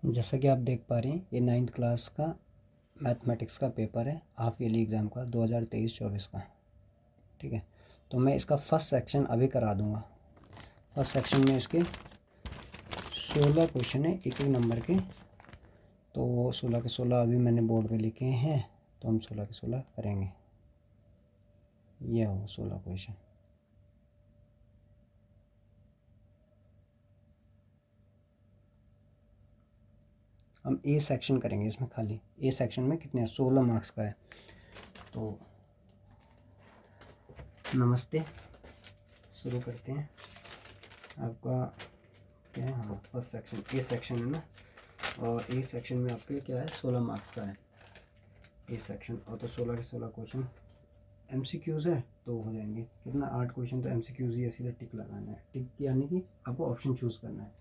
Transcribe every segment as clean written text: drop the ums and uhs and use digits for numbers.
जैसा कि आप देख पा रहे हैं, ये 9th क्लास का मैथमेटिक्स का पेपर है, हाफ ईयरली एग्ज़ाम का 2023-24 का। ठीक है, तो मैं इसका फर्स्ट सेक्शन अभी करा दूंगा। फर्स्ट सेक्शन में इसके 16 क्वेश्चन है, एक एक नंबर के। तो 16 के 16 अभी मैंने बोर्ड पे लिखे हैं, तो हम 16 के 16 करेंगे। ये हो 16 क्वेश्चन। हम ए सेक्शन करेंगे इसमें, खाली ए सेक्शन में कितने 16 मार्क्स का है। तो नमस्ते, शुरू करते हैं। आपका क्या है, हाँ फर्स्ट सेक्शन ए सेक्शन है ना, और ए सेक्शन में आपके क्या है 16 मार्क्स का है ए सेक्शन। और तो 16 के 16 क्वेश्चन एमसीक्यूज़ है, तो हो जाएंगे कितना 8 क्वेश्चन तो एमसीक्यूज़ ही है, सीधा टिक लगाना है। टिक यानी कि आपको ऑप्शन चूज़ करना है।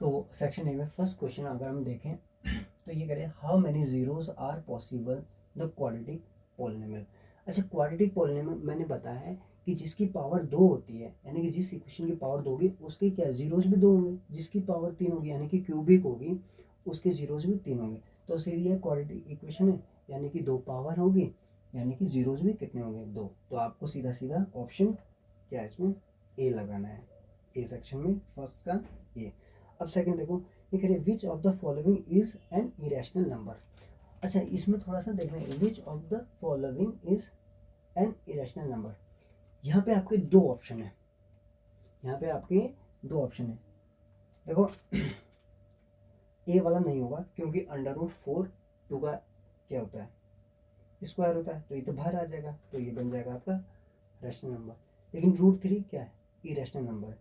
तो सेक्शन ए में फर्स्ट क्वेश्चन अगर हम देखें तो ये करें, how many zeros are possible the quadratic polynomial. अच्छा, क्वाड्रेटिक पॉलिनोमियल मैंने बताया है कि जिसकी पावर 2 होती है, यानी कि जिस इक्वेशन की पावर 2 होगी उसके क्या जीरोस भी 2 होंगे। जिसकी पावर 3 होगी यानी कि क्यूबिक होगी, उसके जीरोस भी 3 होंगे। तो सीधी ये क्वाड्रेटिक इक्वेशन है, यानी कि 2 पावर होगी, यानी कि जीरोस भी कितने होंगे 2। तो आपको सीधा सीधा ऑप्शन क्या है इसमें ए लगाना है, ए सेक्शन में फर्स्ट का ए। अब सेकंड देखो, ये कह रहे which of the following is an irrational number. अच्छा, इसमें थोड़ा सा देखना है, which of the following is an irrational number. यहाँ पे आपके दो ऑप्शन है, यहाँ पे आपके दो ऑप्शन है। देखो ए वाला नहीं होगा, क्योंकि √4 2 का क्या होता है स्क्वायर होता है, तो ये तो बाहर आ जाएगा, तो ये बन जाएगा आपका रैशनल नंबर। लेकिन √3 क्या है, इरेशनल नंबर है।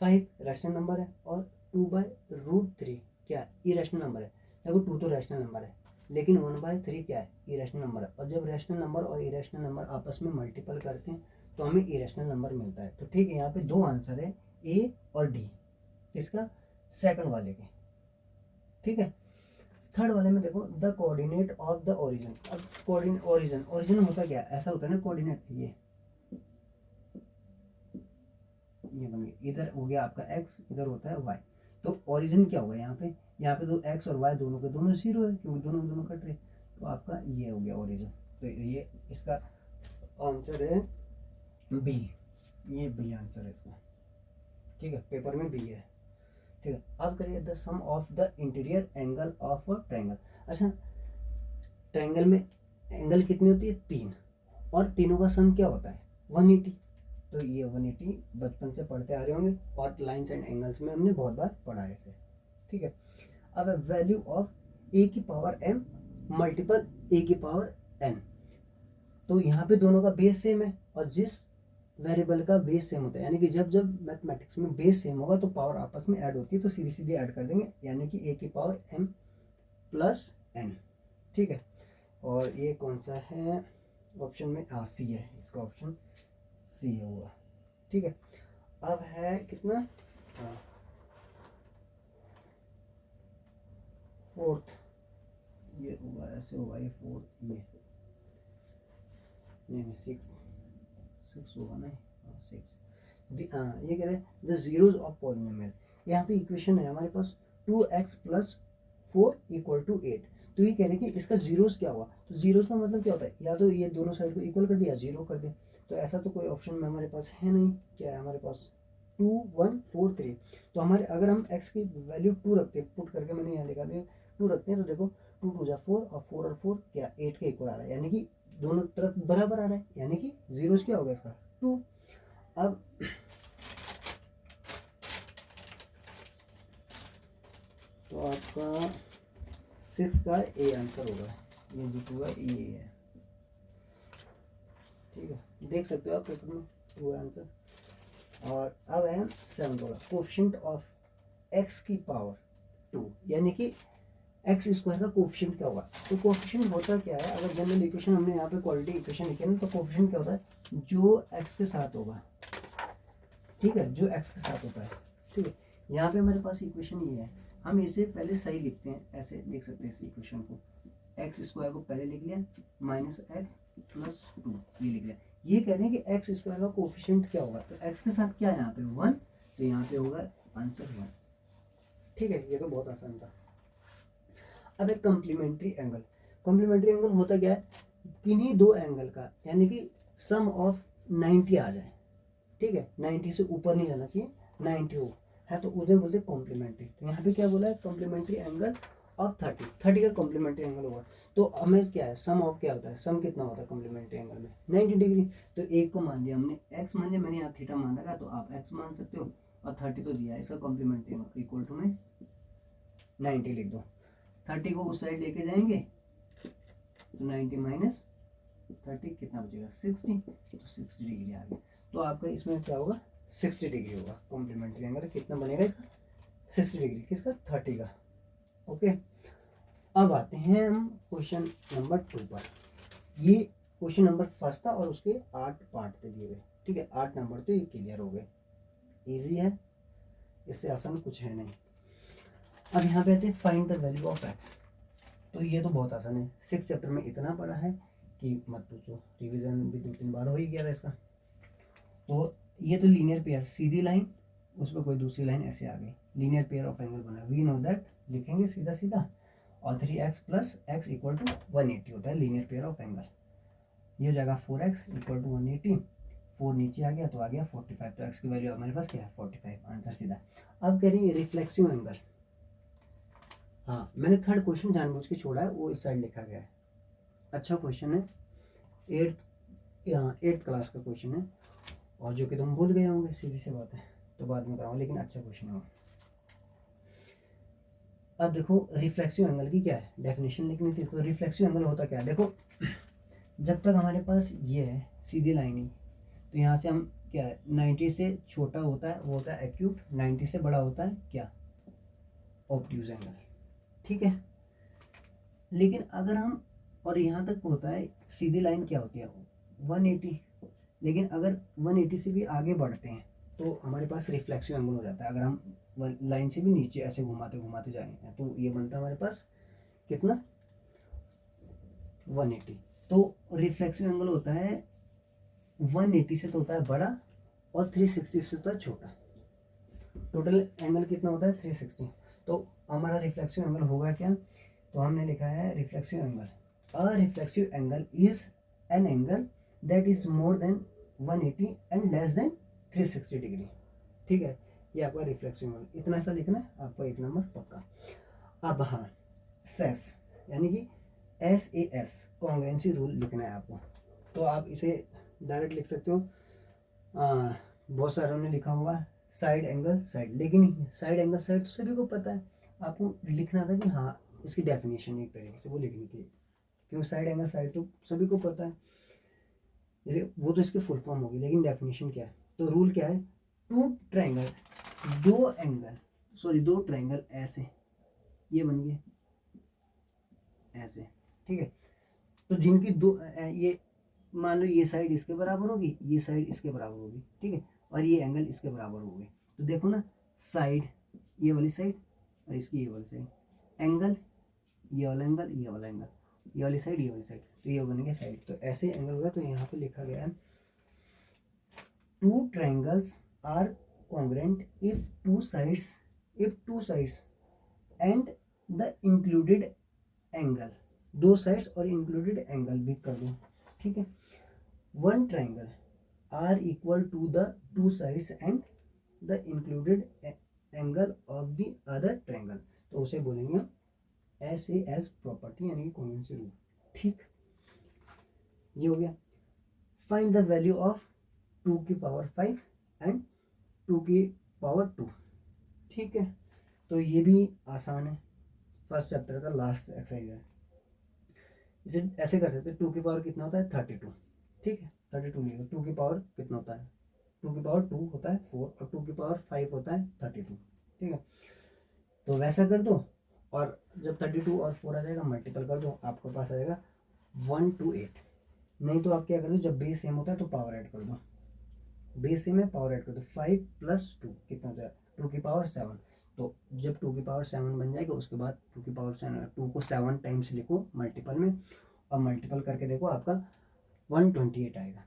5 रैशनल नंबर है, और 2/√3 क्या इरेशनल नंबर है। देखो 2 तो रैशनल नंबर है, लेकिन 1/3 क्या है इरेशनल नंबर है। और जब रैशनल नंबर और इरेशनल नंबर आपस में मल्टीपल करते हैं तो हमें इरेशनल नंबर मिलता है। तो ठीक है, यहाँ पे दो आंसर है, ए और डी, किसका, सेकंड वाले के। ठीक है, थर्ड वाले में देखो, the coordinate of the origin. अब कोऑर्डिनेट ओरिजिन होता क्या है, ऐसा होता है ना कोऑर्डिनेट, ये बन गया, इधर हो गया आपका x, इधर होता है y। तो ओरिजिन क्या होगा यहाँ पे, तो x और y दोनों के दोनों जीरो है, क्योंकि दोनों दोनों कट रहे। तो आपका ये हो गया ओरिजिन। तो ये इसका आंसर है बी, ये बी आंसर है इसका। ठीक है, पेपर में बी है। ठीक है, अब करिए the sum of the interior angle of a triangle. अच्छा, ट्रायंगल में एंगल कितनी होती है 3, और तीनों का सम क्या होता है 180। तो ये 180 बचपन से पढ़ते आ रहे होंगे, और लाइन्स एंड एंगल्स में हमने बहुत बार पढ़ा है इसे। ठीक है, अब वैल्यू ऑफ ए की पावर m मल्टीपल ए की पावर n। तो यहाँ पे दोनों का बेस सेम है, और जिस वेरिएबल का बेस सेम होता है, यानी कि जब जब मैथमेटिक्स में बेस सेम होगा तो पावर आपस में ऐड होती है, तो सीधी सीधी ऐड कर देंगे, यानी कि ए की पावर m प्लस n। ठीक है, और ये कौन सा है ऑप्शन में, सी है इसका, ऑप्शन सी होगा। ठीक है, अब है कितना, फोर्थ, ये होगा ऐसे होगा, ये फोर्थ, ये नहीं 6 होगा नहीं, 6। ये कह रहे हैं द जीरोज ऑफ पॉलिनोमियल। यहाँ पे इक्वेशन है हमारे पास 2x + 4 = 8। तो ये कह रहे हैं कि इसका जीरोस क्या हुआ। तो जीरोस का मतलब क्या होता है, या तो ये दोनों साइड को इक्वल कर दिया, जीरो कर दिया। तो ऐसा तो कोई ऑप्शन में हमारे पास है नहीं। क्या है हमारे पास 2 1 4 3। तो हमारे अगर हम x की वैल्यू 2 रखते हैं, पुट करके मैंने यहाँ लिखा भी 2 रखते हैं, तो देखो 2 2 जा 4, और 4 और 4 क्या 8 के इक्वल आ रहा है, यानी कि दोनों तरफ बराबर आ रहा है, यानी कि जीरोस क्या होगा इसका 2। अब तो आपका 6 का ए आंसर होगा, ये जो पूरा ए है। ठीक है, देख सकते हो आप पेपर में पूरा आंसर। और अब है 7 वाला, कोफिशिएंट ऑफ x की पावर 2, यानी कि x स्क्वायर का कोफिशिएंट क्या होगा। तो कोफिशिएंट होता क्या है, अगर जनरल इक्वेशन हमने यहाँ पे क्वालिटी इक्वेशन लिखी है ना, तो कोफिशिएंट क्या होता है, जो x के साथ होगा। ठीक है, जो x के साथ होता है। ठीक है, यहाँ पे हमारे पास इक्वेशन ये है, हम इसे पहले सही लिखते हैं, ऐसे लिख सकते हैं इस इक्वेशन को, एक्स स्क्वायर को पहले लिख लिया -x + 2, ये लिख लिया। ये कह रहे हैं कि एक्स स्क्वायर का कोफिशिएंट क्या होगा, तो एक्स के साथ क्या है यहाँ पे 1, तो यहाँ पे होगा आंसर 1। ठीक है, ये तो बहुत आसान था। अब एक कॉम्प्लीमेंट्री एंगल। कॉम्प्लीमेंट्री एंगल होता क्या है, किन्हीं दो एंगल का यानी कि सम ऑफ 90 आ जाए, ठीक है, 90 से ऊपर नहीं जाना चाहिए, 90 हो है तो उसे बोलते हैं कॉम्प्लीमेंट्री। तो यहाँ पे क्या बोला है, कॉम्प्लीमेंट्री एंगल ऑफ 30 का कॉम्प्लीमेंट्री एंगल होगा। तो हमें क्या है, सम ऑफ क्या होता है, सम कितना होता है कॉम्प्लीमेंट्री एंगल में, 90 डिग्री। तो एक को मान लिया हमने एक्स मान लिया, मैंने यहाँ थीटा मान रखा, तो आप एक्स मान सकते हो, और 30 तो दिया है, इसका कॉम्प्लीमेंट्री एंगल इक्वल टू में 90 लिख दो। 30 को उस साइड लेके जाएंगे तो 90 माइनस 30 कितना बचेगा, 60, तो 60 डिग्री आ गया। तो आपका इसमें क्या होगा, 60 डिग्री होगा कॉम्प्लीमेंट्री एंगल। कितना बनेगा इसका, 60 डिग्री, किसका, 30 का। ओके, अब आते हैं हम क्वेश्चन नंबर 2 पर। ये क्वेश्चन नंबर फर्स्ट था और उसके 8 पार्ट थे दिए हुए, ठीक है, 8 नंबर तो ये क्लियर हो गए, इजी है, इससे आसान कुछ है नहीं। अब यहाँ पे आते हैं find the value of x. तो ये तो बहुत आसान है, 6 चैप्टर में इतना पढ़ा है कि मत पूछो, रिवीजन भी 2-3 बार हो ही गया था इसका। तो ये तो लीनियर पेयर, सीधी लाइन, उस पर कोई दूसरी लाइन ऐसे आ गई, लीनियर पेयर ऑफ एंगल बना, वी नो दैट, लिखेंगे सीधा सीधा, और 3x plus x equal to 180 होता है लीनियर पेयर ऑफ एंगल। ये हो जाएगा 4x इक्वल टू 180, 4 नीचे आ गया तो आ गया 45, तो x की वैल्यू हमारे पास क्या है, 45, आंसर सीधा। अब कह रही है रिफ्लेक्सिव एंगल। हाँ, मैंने थर्ड क्वेश्चन जानबूझ के छोड़ा है, वो इस साइड लिखा गया है, अच्छा क्वेश्चन है, 8th क्लास का क्वेश्चन है, और जो कि तुम भूल गए होंगे, सीधी सी बात है, तो बाद में कराऊंगा, लेकिन अच्छा क्वेश्चन है। अब देखो रिफ्लेक्सिव एंगल की क्या है डेफिनेशन लिखनी थी। तो रिफ्लेक्सिव एंगल होता क्या है, देखो जब तक हमारे पास ये है सीधी लाइन ही, तो यहाँ से हम क्या है, 90 से छोटा होता है वो होता है एक्यूट, 90 से बड़ा होता है क्या, ऑब्ट्यूज एंगल, ठीक है। लेकिन अगर हम, और यहाँ तक होता है सीधी लाइन क्या होती है 180, लेकिन अगर 180 से भी आगे बढ़ते हैं तो हमारे पास रिफ्लेक्सिव एंगल हो जाता है। अगर हम लाइन से भी नीचे ऐसे घुमाते घुमाते जाएंगे तो ये बनता है हमारे पास कितना, 180। तो रिफ्लेक्सिव एंगल होता है 180 से तो होता है बड़ा, और 360 से होता है छोटा। टोटल एंगल कितना होता है 360। तो हमारा रिफ्लेक्सिव एंगल होगा क्या, तो हमने लिखा है reflexive angle, a reflexive angle is an angle that is more than 180 and less than 360 degree, ठीक है। ये आपका रिफ्लेक्सिव एंगल, इतना सा लिखना है आपका, 1 नंबर पक्का। अब हाँ, सेस यानी कि SAS कॉन्ग्रुएंसी रूल लिखना है आपको। तो आप इसे डायरेक्ट लिख सकते हो, बहुत सारों ने लिखा हुआ है साइड एंगल साइड, लेकिन साइड एंगल साइड तो सभी को पता है, आपको लिखना था कि हाँ इसकी डेफिनेशन एक तरीके से वो लिखनी थी, क्योंकि साइड एंगल साइड तो सभी को पता है, जैसे वो तो इसकी फुल फॉर्म होगी, लेकिन डेफिनेशन क्या है, तो रूल क्या है, दो ट्राइंगल ऐसे, ये बन गए ऐसे, ठीक है। तो जिनकी दो ये मान लो ये साइड इसके बराबर होगी, ये साइड इसके बराबर होगी, ठीक है, और ये एंगल इसके बराबर होगी। तो देखो ना, साइड ये वाली साइड और इसकी ये वाली साइड, एंगल ये वाला एंगल, ये वाला एंगल, ये वाली साइड ये वाली साइड, तो ये बनेंगे साइड। तो ऐसे एंगल होगा। तो यहाँ पे लिखा गया है 2 triangles are congruent if two sides and the included angle, 2 sides और included angle भी कर दो, ठीक है। 1 triangle are equal to the 2 sides and the included angle of the other triangle, तो उसे बोलेंगे SAS प्रॉपर्टी यानी कि कॉन्वेंसी रूल, ठीक। ये हो गया। फाइंड द वैल्यू ऑफ 2 की पावर 5 एंड 2 की पावर 2, ठीक है। तो ये भी आसान है, फर्स्ट चैप्टर का लास्ट एक्सरसाइज है। इसे ऐसे कर सकते हैं, 2 की पावर कितना होता है 32, ठीक है, 32 लिखो। 2 की पावर कितना होता है, 2 की पावर 2 होता है 4, और 2 की पावर 5 होता है 32, ठीक है। तो वैसा कर दो, और जब 32 और 4 आ जाएगा मल्टीपल कर दो, आपके पास आ जाएगा 128। नहीं तो आप क्या कर दो, जब बेस सेम होता है तो पावर ऐड कर दो, बेस सेम है पावर ऐड कर दो, 5 + 2 कितना हो जाएगा 2 की पावर 7। तो जब 2 की पावर 7 बन जाएगा उसके बाद 2 की पावर 7, 2 को 7 टाइम्स लिखो मल्टीपल में, और मल्टीपल करके देखो आपका 128 आएगा,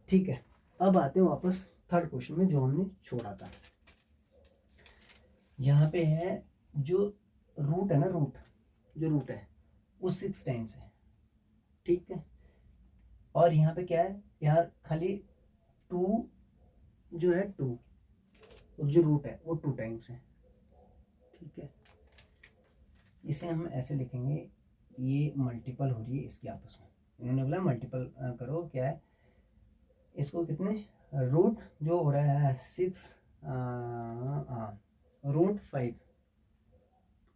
ठीक है। अब आते हैं वापस थर्ड क्वेश्चन में जो हमने छोड़ा था। यहाँ पे है जो रूट है ना, जो रूट है वो 6 टाइम्स है, ठीक है। और यहाँ पे क्या है यार, खाली 2 जो है 2, जो रूट है वो 2 टाइम्स है, ठीक है। इसे हम ऐसे लिखेंगे, ये मल्टीपल हो रही है इसकी आपस में, इन्होंने बोला मल्टीपल करो, क्या है इसको, कितने रूट जो हो रहा है 6, रूट 5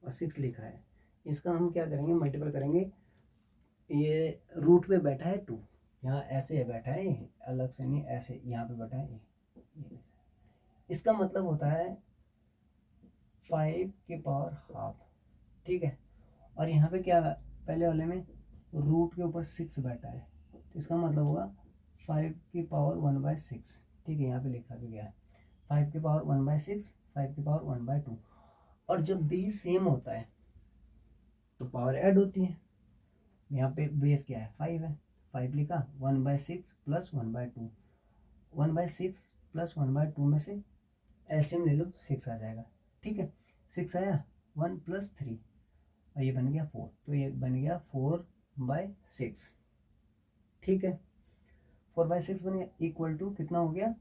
और 6 लिखा है, इसका हम क्या करेंगे, मल्टीपल करेंगे। ये रूट पे बैठा है 2, यहाँ ऐसे है बैठा है, अलग से नहीं, ऐसे यहाँ पे बैठा है ये। इसका मतलब होता है 5 की पावर हाफ, ठीक है। और यहाँ पे क्या, पहले वाले में रूट के ऊपर 6 बैठा है, तो इसका मतलब होगा 5 की पावर 1/6, ठीक है। यहाँ पे लिखा भी गया है 5 की पावर 1/6, 5 की पावर 1/2। और जब बेस सेम होता है तो पावर ऐड होती है। यहाँ पे बेस क्या है, 5 है, 5 लिखा, 1/6 प्लस 1/2, 1/6 प्लस 1/2 में से एलसीएम ले लो, 6 आ जाएगा, ठीक है। 6 आया, 1 + 3 और ये बन गया 4, तो ये बन गया 4/6, ठीक है। 4/6 बन गया, इक्वल टू कितना हो गया,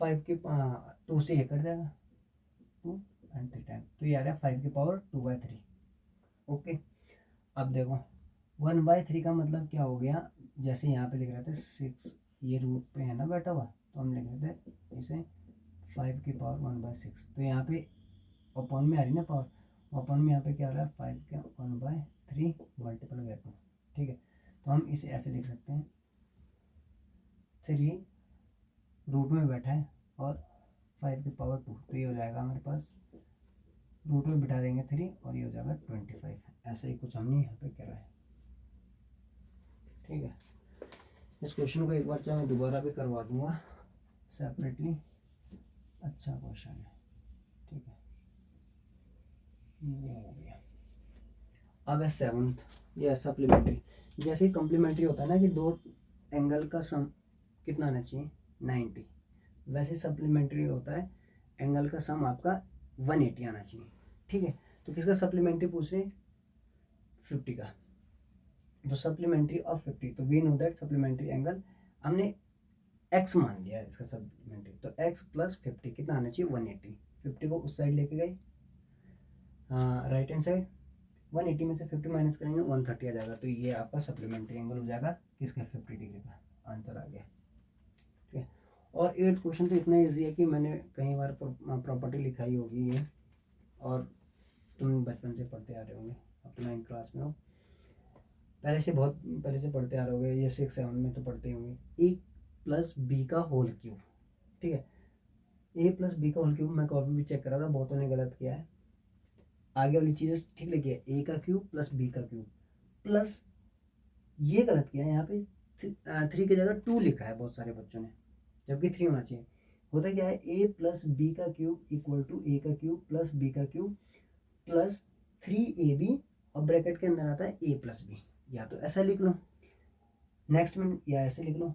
5 के 2 से ये कट जाएगा, 2 एंड 3 टाइम, तो ये आ रहा है 5 की पावर 2/3, ओके। अब देखो 1/3 का मतलब क्या हो गया, जैसे यहाँ पे लिख रहे थे 6, ये रूट पे है ना बैठा हुआ, तो हम लिख रहे थे इसे 5 की पावर 1/6, तो यहाँ पे अपॉन में आ रही ना पावर, अपॉन में यहाँ पे क्या आ रहा है 5 का 1/3 मल्टीपल बाय 2, ठीक है। तो हम इसे ऐसे लिख सकते हैं, 3 रूट में बैठा है और 5 की पावर 2, तो ये हो जाएगा हमारे पास, रूट में बिठा देंगे 3 और ये हो जाएगा 25, ऐसा ही कुछ हमने यहाँ पे करा है, ठीक है। इस क्वेश्चन को एक बार चाहे मैं दोबारा भी करवा दूंगा सेपरेटली, अच्छा क्वेश्चन है, ठीक है। ये हो गया। अब है 7th, ये है सप्लीमेंट्री। जैसे कम्प्लीमेंट्री होता है ना कि दो एंगल का सम कितना आना चाहिए 90, वैसे सप्लीमेंट्री होता है एंगल का सम आपका 180 आना चाहिए, ठीक है। तो किसका सप्लीमेंट्री पूछ रहे हैं, 50 का, तो सप्लीमेंट्री ऑफ 50, तो we know that supplementary angle हमने x मान लिया है इसका सप्लीमेंट्री, तो x + 50 कितना आना चाहिए 180, 50 को उस साइड लेके गए, राइट हैंड साइड, 180 में से 50 माइनस करेंगे 130 आ जाएगा, तो ये आपका सप्लीमेंट्री एंगल हो जाएगा किसका 50 डिग्री का, आंसर आ गया, ठीक है। और 8th क्वेश्चन तो इतना इजी है कि मैंने कई बार प्रॉपर्टी लिखाई होगी ये, और तुम बचपन से पढ़ते आ रहे होंगे, अब तो 9th क्लास में हो, पहले से बहुत पहले से पढ़ते आ रहे होंगे, ये 6-7 में तो पढ़ते होंगे, a + b का होल क्यूब, ठीक है। a + b का होल क्यूब, मैं कॉपी भी चेक करा था, बहुतों ने गलत किया है, आगे वाली चीज़ें ठीक लिखी है, a का क्यूब + b का क्यूब, प्लस ये गलत किया है, यहाँ पे 3 की जगह 2 लिखा है बहुत सारे बच्चों ने, जबकि 3 होना चाहिए। होता क्या है, a + b का क्यूब इक्वल टू a का क्यूब + b का क्यूब प्लस 3ab, और ब्रैकेट के अंदर आता है a + b, या तो ऐसा लिख लो नेक्स्ट में, या ऐसे लिख लो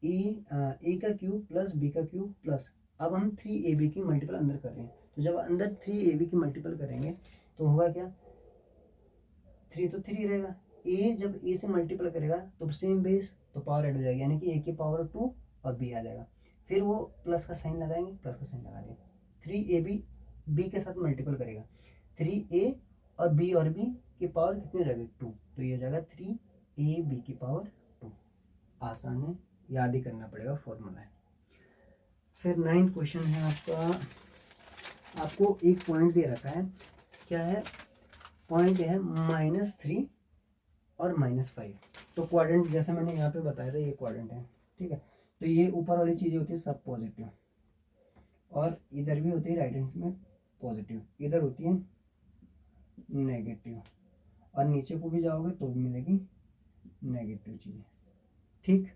a का क्यूब + b का क्यूब प्लस, अब हम 3ab की मल्टीपल अंदर कर रहे हैं, तो जब अंदर 3ab की मल्टीपल करेंगे तो होगा क्या, 3 तो 3 रहेगा, a जब a से मल्टीपल करेगा तो सेम बेस, तो पावर ऐड हो जाएगी, यानी कि a की पावर 2 और b आ जाएगा, फिर वो प्लस का साइन लगाएंगे, प्लस का साइन लगा देंगे, 3ab b के साथ मल्टीपल करेगा, 3a और b की पावर कितनी हो जाएगी 2, तो ये हो जाएगा 3ab की पावर 2, आसान है, याद ही करना पड़ेगा, फॉर्मूला है। फिर 9th क्वेश्चन है आपका, आपको एक पॉइंट दे रखा है, क्या है पॉइंट है -3 और -5, तो क्वाड्रेंट जैसे मैंने यहाँ पे बताया था, ये क्वाड्रेंट है, ठीक है। तो ये ऊपर वाली चीज़ें होती है सब पॉजिटिव, और इधर भी होती है राइट हैंड में पॉजिटिव, इधर होती है नेगेटिव, और नीचे को भी जाओगे तो भी मिलेगी नेगेटिव चीज़ें, ठीक।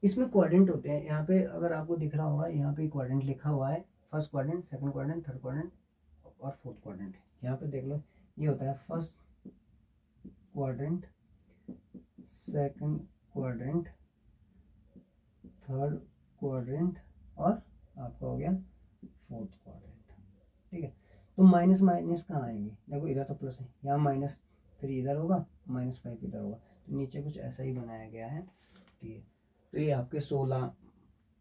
इसमें क्वाड्रेंट होते हैं, यहाँ पे अगर आपको दिख रहा होगा, यहाँ पे क्वाड्रेंट लिखा हुआ है, first quadrant, second quadrant, third quadrant और फोर्थ क्वाड्रेंट, यहाँ पे देख लो, ये होता है first quadrant, second quadrant, third quadrant और आपका हो गया फोर्थ क्वाड्रेंट, ठीक है। तो माइनस माइनस कहाँ आएंगे, देखो इधर तो प्लस है, यहाँ -3 इधर होगा, -5 इधर होगा, तो नीचे कुछ ऐसा ही बनाया गया है कि तो ये आपके 16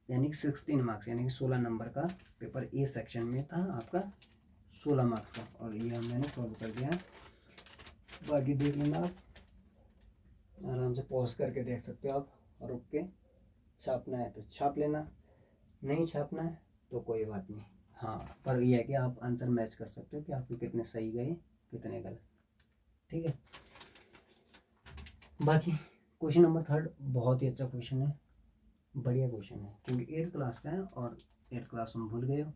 यानी कि 16 मार्क्स यानी कि 16 नंबर का पेपर ए सेक्शन में था आपका 16 मार्क्स का, और ये हम मैंने सॉल्व कर दिया है। बाकी देख लेना आप आराम से पॉज करके देख सकते हो आप, रुक के छापना है तो छाप लेना, नहीं छापना है तो कोई बात नहीं। हाँ पर यह है कि आप आंसर मैच कर सकते हो कि आपके कितने सही गए कितने गलत, ठीक है। बाकी क्वेश्चन नंबर 3 बहुत ही अच्छा क्वेश्चन है, बढ़िया क्वेश्चन है, क्योंकि 8th क्लास का है और 8th क्लास में भूल गए हो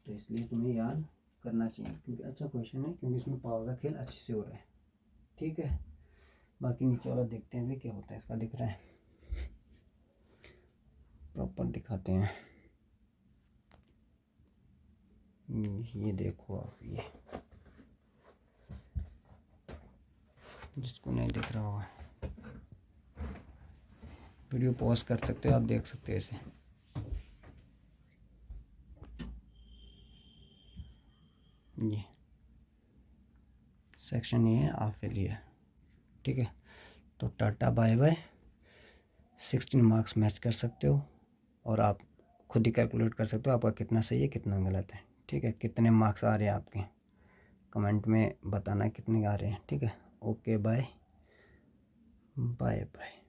तो इसलिए तुम्हें याद करना चाहिए, क्योंकि अच्छा क्वेश्चन है, क्योंकि इसमें पावर का खेल अच्छे से हो रहा है, ठीक है। बाकी नीचे वाला देखते हैं भी क्या होता है, इसका दिख रहा है, प्रॉपर दिखाते हैं। ये देखो आप, ये जिसको नहीं दिख रहा होगा वीडियो पॉज कर सकते हो, आप देख सकते हो इसे। ये सेक्शन ये है आफेलिया, ठीक है। तो tata bye bye, 16 marks match कर सकते हो और आप खुद ही कैलकुलेट कर सकते हो आपका कितना सही है कितना गलत है, ठीक है। कितने मार्क्स आ रहे हैं आपके, कमेंट में बताना कितने आ रहे हैं, ठीक है। Okay bye bye bye.